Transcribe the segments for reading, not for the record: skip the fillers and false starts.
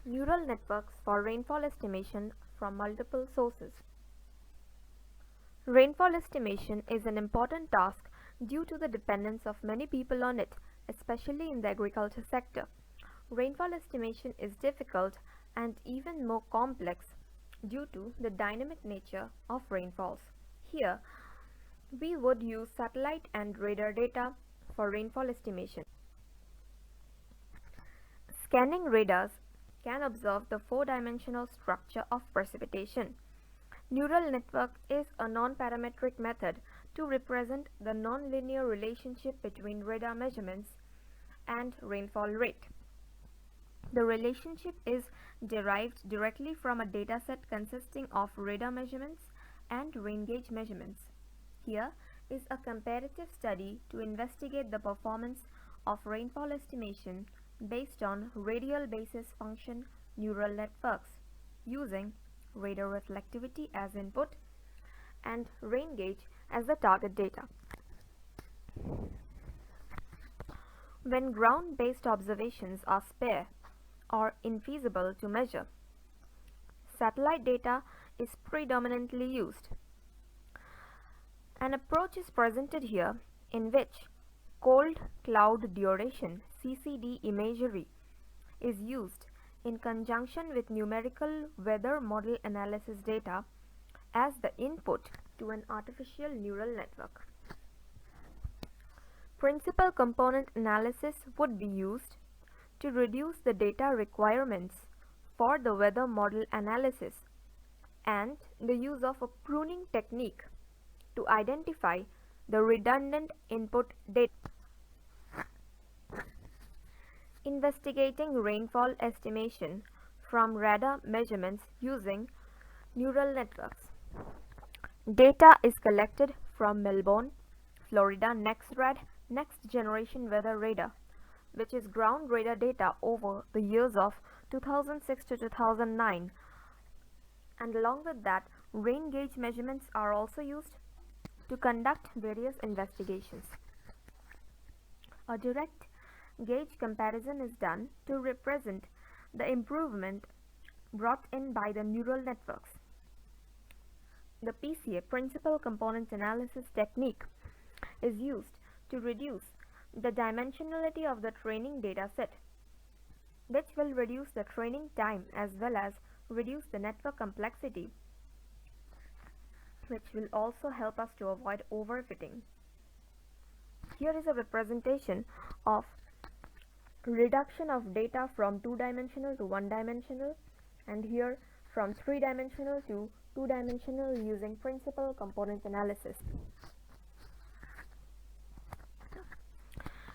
Neural networks for rainfall estimation from multiple sources. Rainfall estimation is an important task due to the dependence of many people on it, especially in the agriculture sector. Rainfall estimation is difficult and even more complex due to the dynamic nature of rainfalls. Here, we would use satellite and radar data for rainfall estimation. Scanning radars can observe the four-dimensional structure of precipitation. Neural network is a non-parametric method to represent the nonlinear relationship between radar measurements and rainfall rate. The relationship is derived directly from a dataset consisting of radar measurements and rain gauge measurements. Here is a comparative study to investigate the performance of rainfall estimation based on radial basis function neural networks using radar reflectivity as input and rain gauge as the target data. When ground-based observations are sparse or infeasible to measure, satellite data is predominantly used. An approach is presented here in which cold cloud duration (CCD) imagery is used in conjunction with numerical weather model analysis data as the input to an artificial neural network. Principal component analysis would be used to reduce the data requirements for the weather model analysis and the use of a pruning technique to identify the redundant input data. Investigating rainfall estimation from radar measurements using neural networks. Data is collected from Melbourne, Florida NextRad Next Generation Weather Radar, which is ground radar data over the years of 2006 to 2009, and along with that, rain gauge measurements are also used to conduct various investigations. A direct gauge comparison is done to represent the improvement brought in by the neural networks. The PCA, Principal Component Analysis technique, is used to reduce the dimensionality of the training data set, which will reduce the training time as well as reduce the network complexity, which will also help us to avoid overfitting. Here is a representation of reduction of data from two-dimensional to one-dimensional, and here from three-dimensional to two-dimensional using principal component analysis.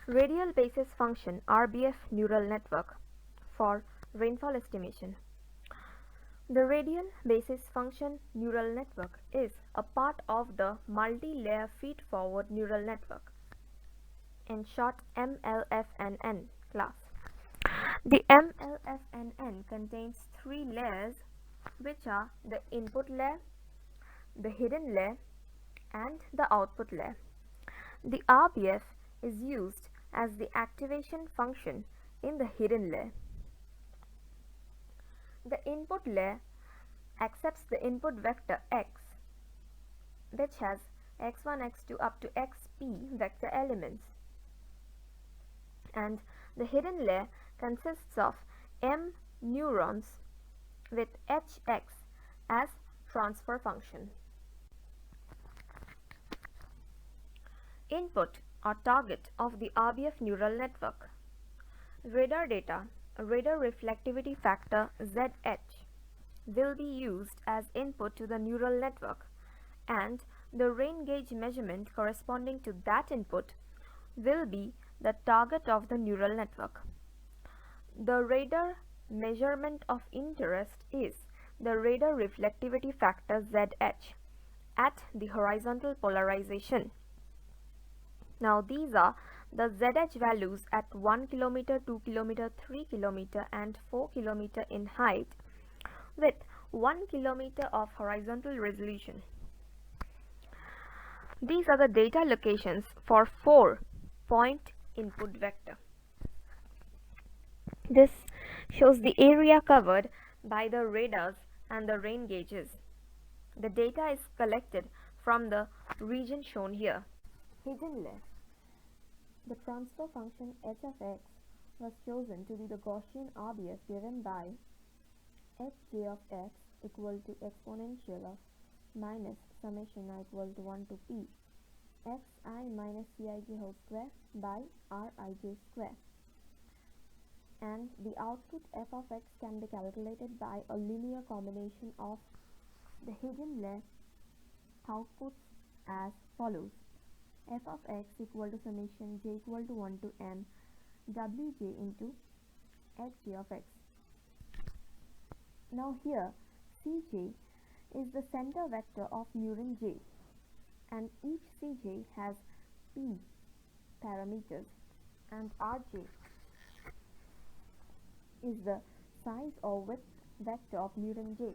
Radial basis function (RBF) neural network for rainfall estimation. The radial basis function neural network is a part of the multi-layer feed-forward neural network, in short MLFNN class. The MLFNN contains three layers, which are the input layer, the hidden layer, and the output layer. The RBF is used as the activation function in the hidden layer. The input layer accepts the input vector x, which has x1, x2 up to xp vector elements, and the hidden layer consists of m neurons with hx as transfer function. Input or target of the RBF neural network. Radar data, radar reflectivity factor ZH, will be used as input to the neural network, and the rain gauge measurement corresponding to that input will be the target of the neural network. The radar measurement of interest is the radar reflectivity factor ZH at the horizontal polarization. Now these are the ZH values at 1 km, 2 km, 3 km and 4 km in height with 1 km of horizontal resolution. These are the data locations for 4-point input vector. This shows the area covered by the radars and the rain gauges. The data is collected from the region shown here. Hidden layer. The transfer function h of x was chosen to be the Gaussian RBF given by hj of x equal to exponential of minus summation I equal to 1 to p xi minus cij whole square by rij square. And the output f of x can be calculated by a linear combination of the hidden layer outputs as follows: f of x equal to summation j equal to 1 to m wj into hj of x. Now here cj is the center vector of neuron j, and each cj has p parameters, and rj is the size or width vector of neuron j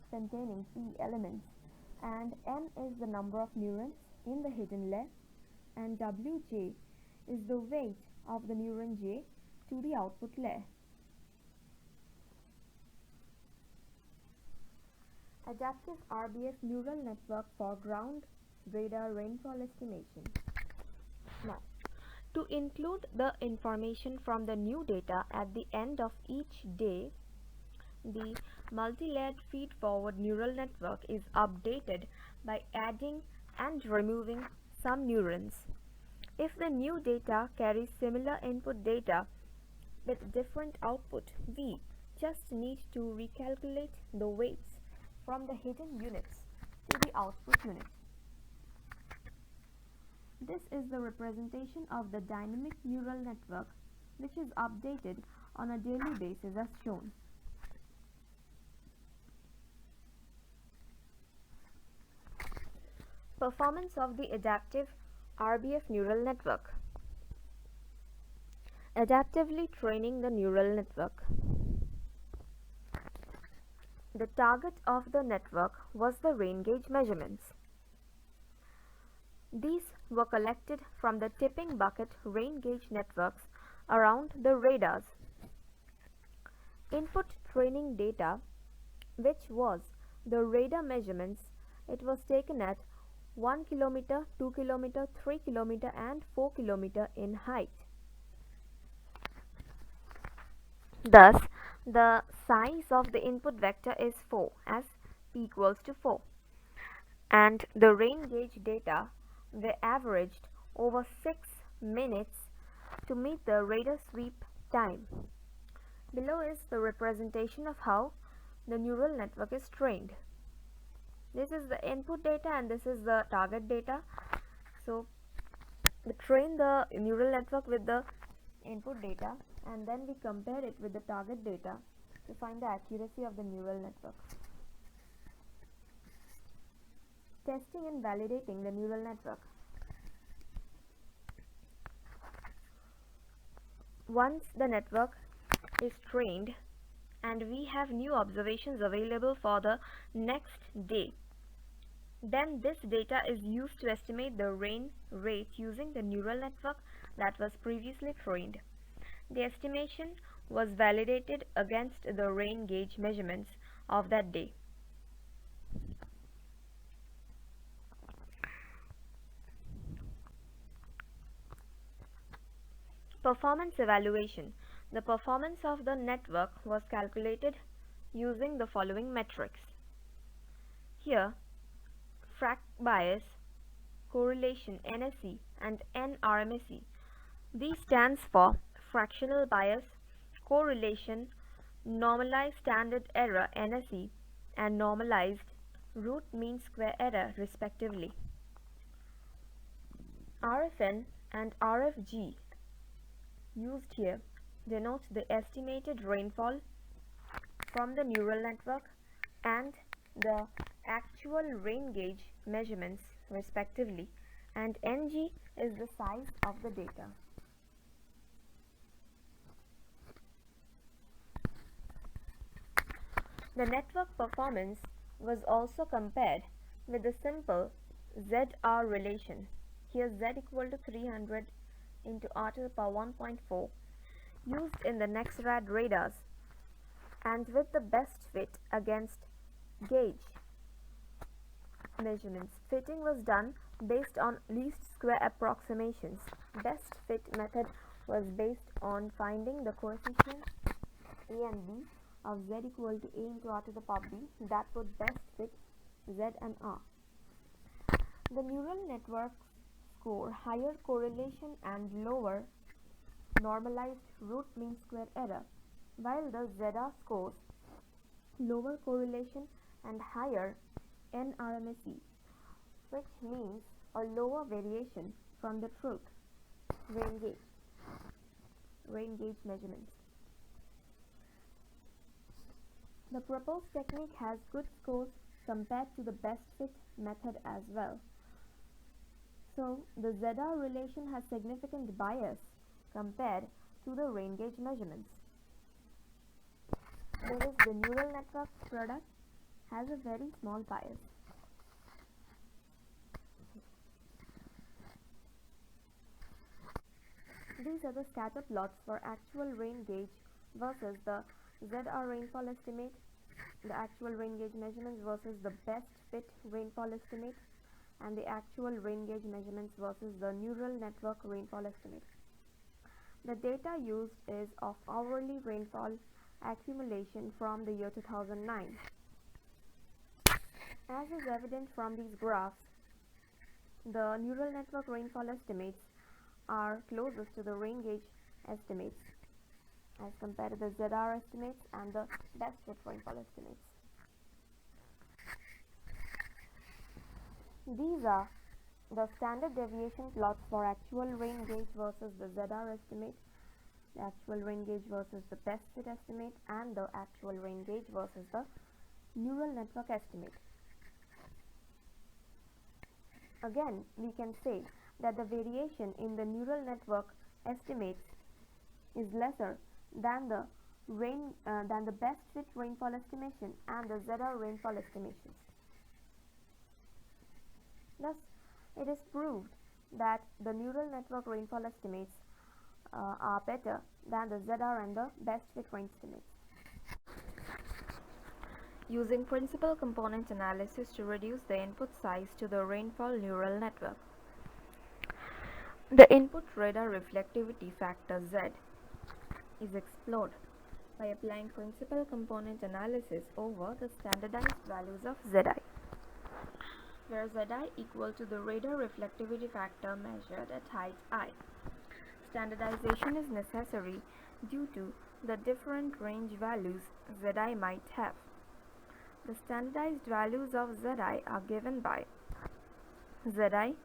containing p elements, and m is the number of neurons in the hidden layer, and wj is the weight of the neuron j to the output layer. Adaptive RBF neural network for ground radar rainfall estimation. Now, to include the information from the new data at the end of each day, the multi-layered feed-forward neural network is updated by adding and removing some neurons. If the new data carries similar input data with different output, we just need to recalculate the weights from the hidden units to the output unit. This is the representation of the dynamic neural network, which is updated on a daily basis as shown. Performance of the adaptive RBF neural network. Adaptively training the neural network. The target of the network was the rain gauge measurements. These were collected from the tipping bucket rain gauge networks around the radars. Input training data, which was the radar measurements, it was taken at 1 km, 2 km, 3 km and 4 km in height. Thus, the size of the input vector is 4 as p equals to 4, and the rain gauge data were averaged over 6 minutes to meet the radar sweep time. Below is the representation of how the neural network is trained. This is the input data and this is the target data. So we train the neural network with the input data, and then we compare it with the target data to find the accuracy of the neural network. Testing and validating the neural network. Once the network is trained and we have new observations available for the next day, then this data is used to estimate the rain rate using the neural network that was previously trained. The estimation was validated against the rain gauge measurements of that day. Performance evaluation. The performance of the network was calculated using the following metrics. Here, frac bias, correlation NSE and NRMSE. These stands for fractional bias, correlation, normalized standard error NSE and normalized root mean square error respectively. RFN and RFG used here denote the estimated rainfall from the neural network and the actual rain gauge measurements respectively, and NG is the size of the data. The network performance was also compared with the simple ZR relation. Here Z equal to 300 into R to the power 1.4 used in the next-rad radars and with the best fit against gauge measurements. Fitting was done based on least square approximations. Best fit method was based on finding the coefficients a and b of z equal to a into r to the power b that would best fit z and r. The neural networks score higher correlation and lower normalized root mean square error, while the ZR scores lower correlation and higher NRMSE, which means a lower variation from the truth rain gauge measurements. The proposed technique has good scores compared to the best fit method as well. So the ZR relation has significant bias compared to the rain gauge measurements. That is, the neural network product has a very small bias. These are the scatter plots for actual rain gauge versus the ZR rainfall estimate, the actual rain gauge measurements versus the best fit rainfall estimate, and the actual rain gauge measurements versus the neural network rainfall estimate. The data used is of hourly rainfall accumulation from the year 2009. As is evident from these graphs, the neural network rainfall estimates are closest to the rain gauge estimates as compared to the ZR estimates and the best fit rainfall estimates. These are the standard deviation plots for actual rain gauge versus the ZR estimate, the actual rain gauge versus the best fit estimate, and the actual rain gauge versus the neural network estimate. Again, we can say that the variation in the neural network estimates is lesser than the best fit rainfall estimation and the ZR rainfall estimations. Thus, it is proved that the neural network rainfall estimates are better than the ZR and the best fit rain estimates. Using principal component analysis to reduce the input size to the rainfall neural network. The input radar reflectivity factor Z is explored by applying principal component analysis over the standardized values of Zi, where Zi equal to the radar reflectivity factor measured at height I. Standardization is necessary due to the different range values Zi might have. The standardized values of Zi are given by Zi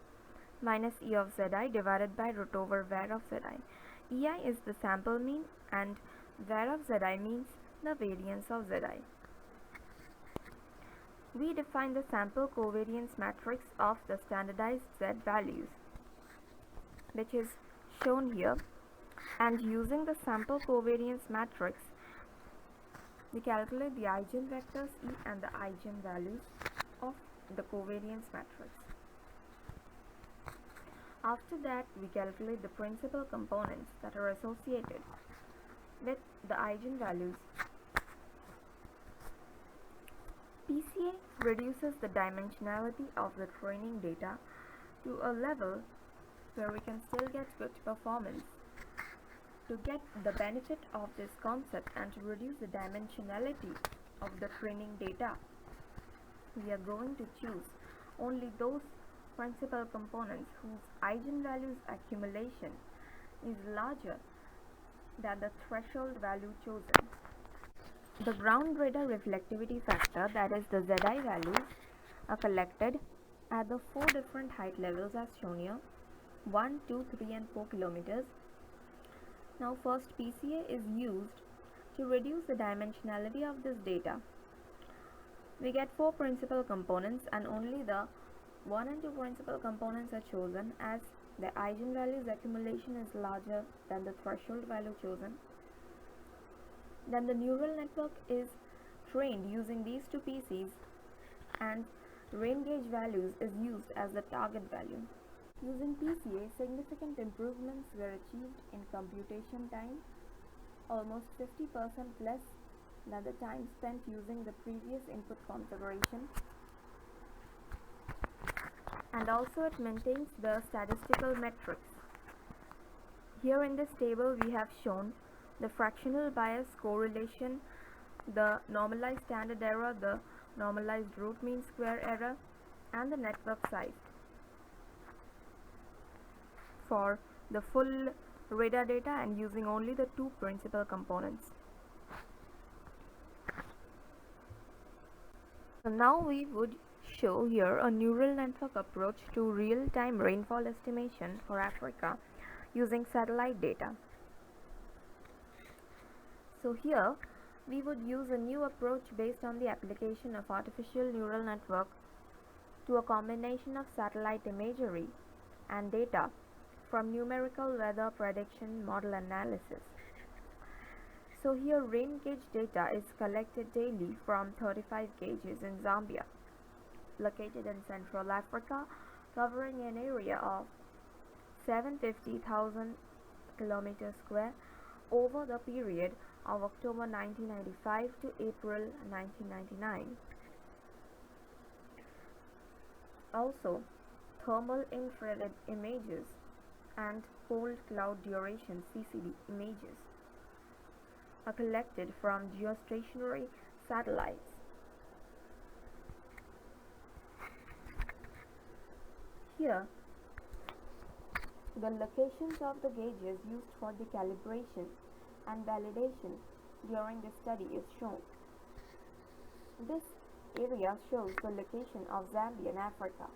minus E of Zi divided by root over var of Zi. Ei is the sample mean and var of Zi means the variance of Zi. We define the sample covariance matrix of the standardized Z values, which is shown here, and using the sample covariance matrix, we calculate the eigenvectors E and the eigenvalues of the covariance matrix. After that, we calculate the principal components that are associated with the eigenvalues. PCA reduces the dimensionality of the training data to a level where we can still get good performance. To get the benefit of this concept and to reduce the dimensionality of the training data, we are going to choose only those principal components whose eigenvalues accumulation is larger than the threshold value chosen. The ground radar reflectivity factor, that is the Zi values, are collected at the 4 different height levels as shown here, 1, 2, 3 and 4 kilometers. Now first PCA is used to reduce the dimensionality of this data. We get 4 principal components and only the 1 and 2 principal components are chosen as the eigenvalues accumulation is larger than the threshold value chosen. Then the neural network is trained using these 2 PCs and rain gauge values is used as the target value. Using PCA, significant improvements were achieved in computation time, almost 50% less than the time spent using the previous input configuration, and also it maintains the statistical metrics. Here in this table we have shown the fractional bias correlation, the normalized standard error, the normalized root mean square error, and the network size for the full radar data and using only the two principal components. So now we would show here a neural network approach to real-time rainfall estimation for Africa using satellite data. So here we would use a new approach based on the application of artificial neural network to a combination of satellite imagery and data from numerical weather prediction model analysis. So here rain gauge data is collected daily from 35 gauges in Zambia, located in Central Africa, covering an area of 750,000 kilometers square over the period of October 1995 to April 1999. Also, thermal infrared images and cold cloud duration (CCD) images are collected from geostationary satellites. Here, the locations of the gauges used for the calibration and validation during the study is shown. This area shows the location of Zambia in Africa.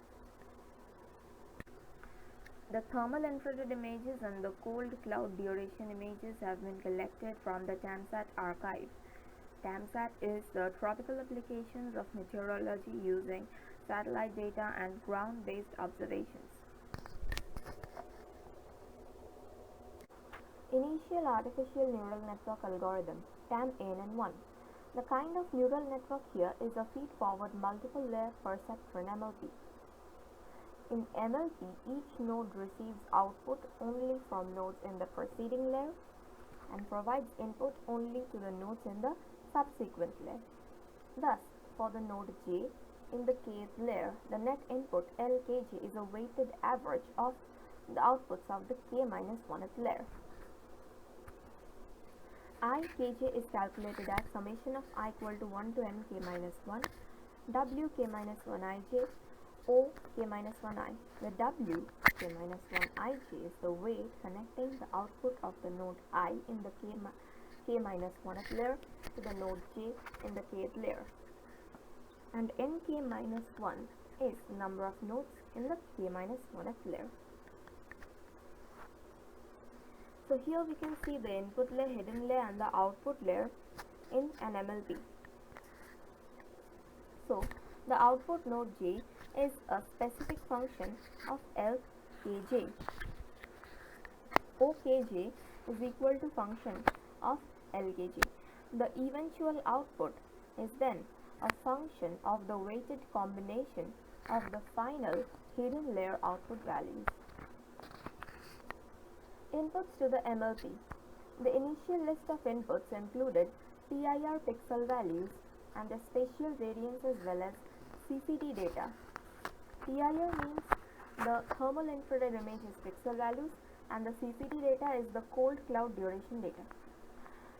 The thermal infrared images and the cold cloud duration images have been collected from the TAMSAT archive. TAMSAT is the Tropical Applications of Meteorology using satellite data and ground-based observations. Initial Artificial Neural Network Algorithm, TAM-ANN1. The kind of neural network here is a feed-forward multiple-layer perceptron MLP. In MLP, each node receives output only from nodes in the preceding layer and provides input only to the nodes in the subsequent layer. Thus, for the node J in the kth layer, the net input LKJ is a weighted average of the outputs of the k-1th layer. IKJ is calculated as summation of I equal to 1 to n k-1, W k-1ij, O k-1i. The W k-1ij is the weight connecting the output of the node I in the k-1th layer to the node J in the kth layer. And nk-1 is the number of nodes in the k-1th layer. So here we can see the input layer, hidden layer and the output layer in an MLP. So the output node J is a specific function of LKJ. OKJ is equal to function of LKJ. The eventual output is then a function of the weighted combination of the final hidden layer output values. Inputs to the MLP. The initial list of inputs included PIR pixel values and the spatial variance as well as CCD data. PIR means the thermal infrared image is pixel values and the CCD data is the cold cloud duration data.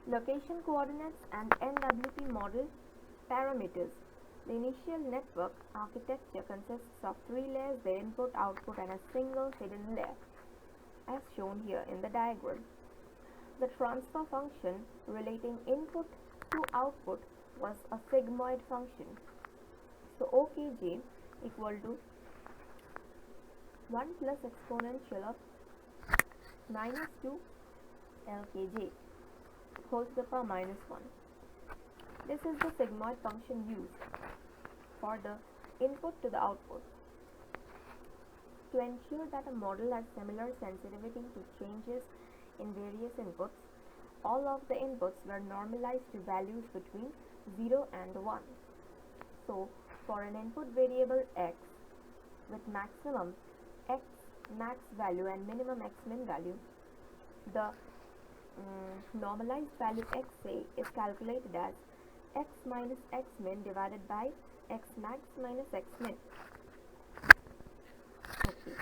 Location coordinates and NWP model parameters. The initial network architecture consists of 3 layers, the input, output and a single hidden layer, as shown here in the diagram. The transfer function relating input to output was a sigmoid function. So OKJ equal to 1 plus exponential of minus 2 LKJ whole to the power minus 1. This is the sigmoid function used for the input to the output. To ensure that a model has similar sensitivity to changes in various inputs, all of the inputs were normalized to values between 0 and 1. So, for an input variable x with maximum x max value and minimum x min value, the normalized value xA is calculated as x minus xmin divided by xmax minus xmin. Okay.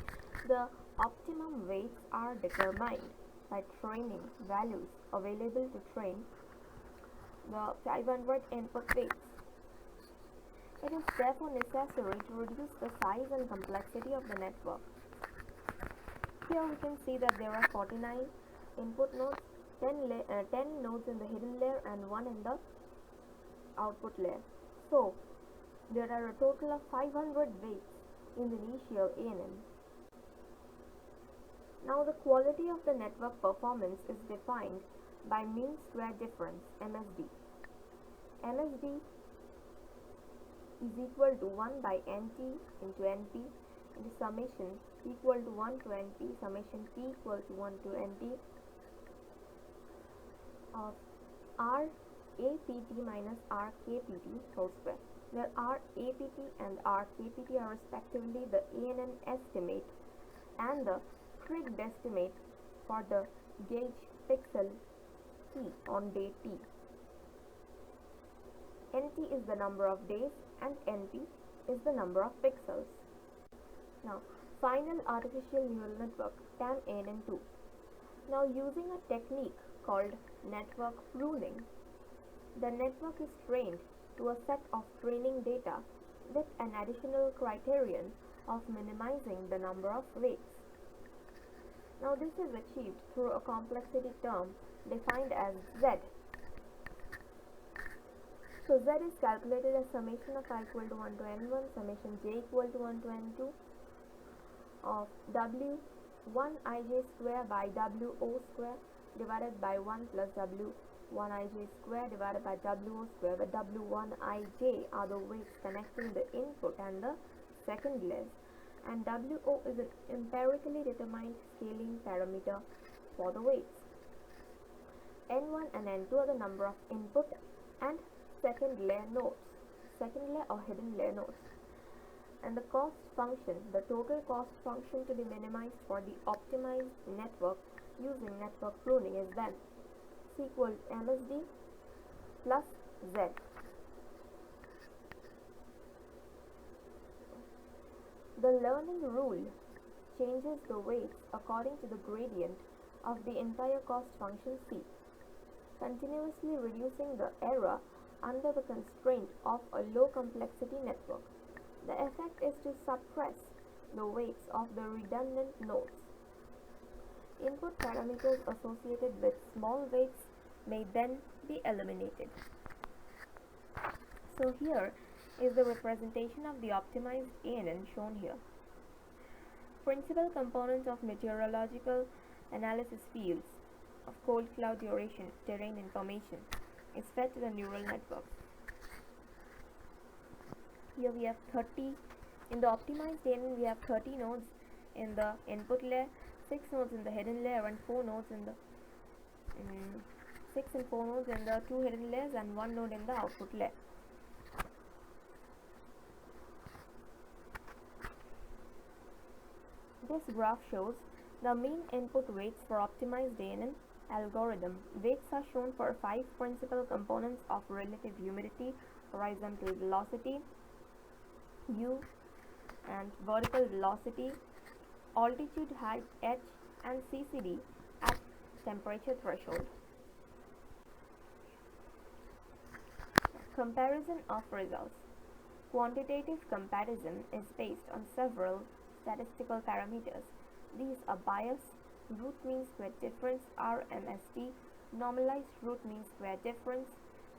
The optimum weights are determined by training values available to train the 500 input weights. It is therefore necessary to reduce the size and complexity of the network. Here we can see that there are 49 input nodes, 10 nodes in the hidden layer and 1 in the output layer. So, there are a total of 500 weights in the initial ANN. Now, the quality of the network performance is defined by mean square difference, MSD. MSD is equal to 1 by NT into NP into summation equal to 1 to NP summation P equal to 1 to NT of RAPT minus RKPT whole square, where RAPT and RKPT are respectively the ANN estimate and the Kriged estimate for the gauge pixel T on day T. NT is the number of days and NP is the number of pixels. Now, final artificial neural network TAM-ANN2. Now, using a technique called network pruning, the network is trained to a set of training data with an additional criterion of minimizing the number of weights. Now, this is achieved through a complexity term defined as Z. So, Z is calculated as summation of I equal to 1 to N1, summation J equal to 1 to N2 of W1ij square by WO square divided by 1 plus W1ij square divided by WO square, where W1ij are the weights connecting the input and the second layers, and WO is an empirically determined scaling parameter for the weights. N1 and N2 are the number of input and second layer nodes, second layer or hidden layer nodes. And the cost function, the total cost function to be minimized for the optimized network using network pruning is then C equals MSD plus Z. The learning rule changes the weights according to the gradient of the entire cost function C, continuously reducing the error under the constraint of a low complexity network. The effect is to suppress the weights of the redundant nodes. Input parameters associated with small weights may then be eliminated. So here is the representation of the optimized ANN shown here. Principal component of meteorological analysis fields of cold cloud duration, terrain information is fed to the neural network. Here we have 30, in the optimized ANN we have 30 nodes in the input layer, 6 nodes in the hidden layer and 4 nodes in the 6 and 4 nodes in the 2 hidden layers and 1 node in the output layer. This graph shows the mean input weights for optimized ANN algorithm. Weights are shown for 5 principal components of relative humidity, horizontal velocity, U, and vertical velocity, altitude, height, H, and CCD at temperature threshold. Comparison of results. Quantitative comparison is based on several statistical parameters. These are bias, root mean square difference RMSD, normalized root mean square difference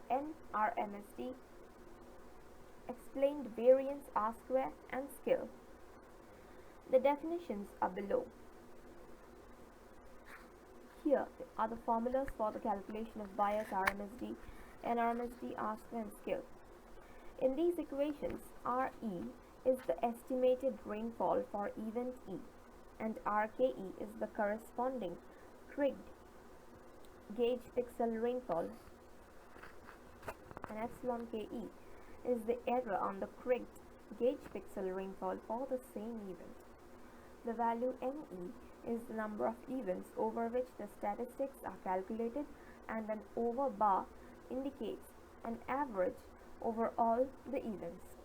NRMSD, explained variance R square, and skill. The definitions are below. Here are the formulas for the calculation of bias RMSD, NRMSD, R square, and skill. In these equations, RE is the estimated rainfall for event E, and RKE is the corresponding Kriged gauge pixel rainfall, and epsilon KE is the error on the Kriged gauge pixel rainfall for the same event. The value ME is the number of events over which the statistics are calculated and an over bar indicates an average over all the events.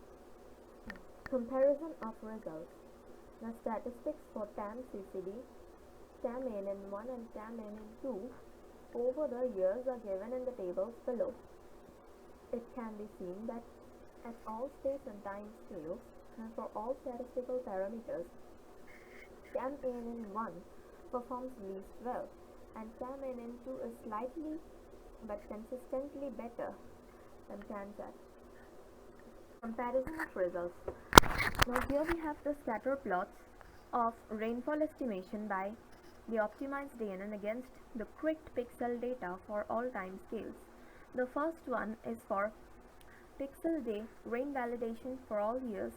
Comparison of results. The statistics for TAM-CCD, TAM-ANN1 and TAM-ANN2 over the years are given in the tables below. It can be seen that at all space and time scales and for all statistical parameters, TAM-ANN1 performs least well and TAM-ANN2 is slightly but consistently better than TAMSAT. Comparison of results. Now here we have the scatter plots of rainfall estimation by the optimized ANN against the correct pixel data for all time scales. The first one is for pixel day rain validation for all years.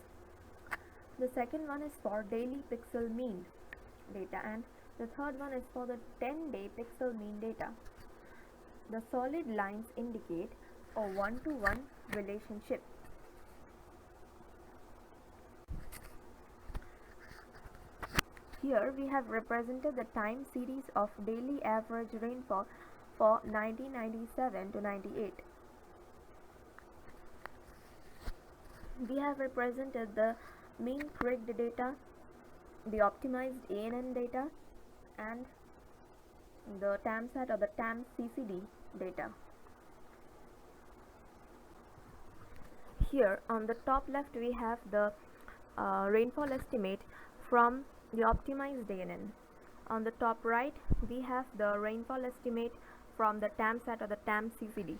The second one is for daily pixel mean data, and the third one is for the 10-day pixel mean data. The solid lines indicate a one-to-one relationship. Here we have represented the time series of daily average rainfall for 1997 to 98. We have represented the mean correct data, the optimized ANN data, and the TAMSAT or the TAM-CCD data. Here on the top left we have the rainfall estimate from the optimized ANN. On the top right we have the rainfall estimate from the TAMSAT or the TAM-CCD.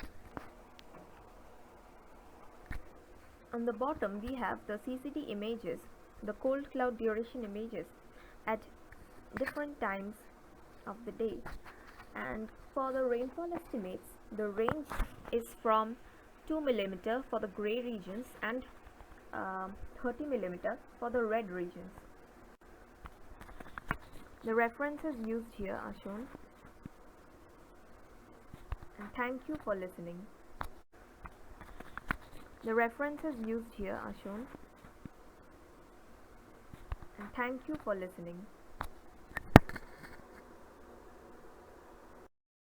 On the bottom we have the CCD images, the cold cloud duration images at different times of the day. And for the rainfall estimates, the range is from 2 mm for the gray regions and 30 mm for the red regions. The references used here are shown. And thank you for listening. The references used here are shown. And thank you for listening.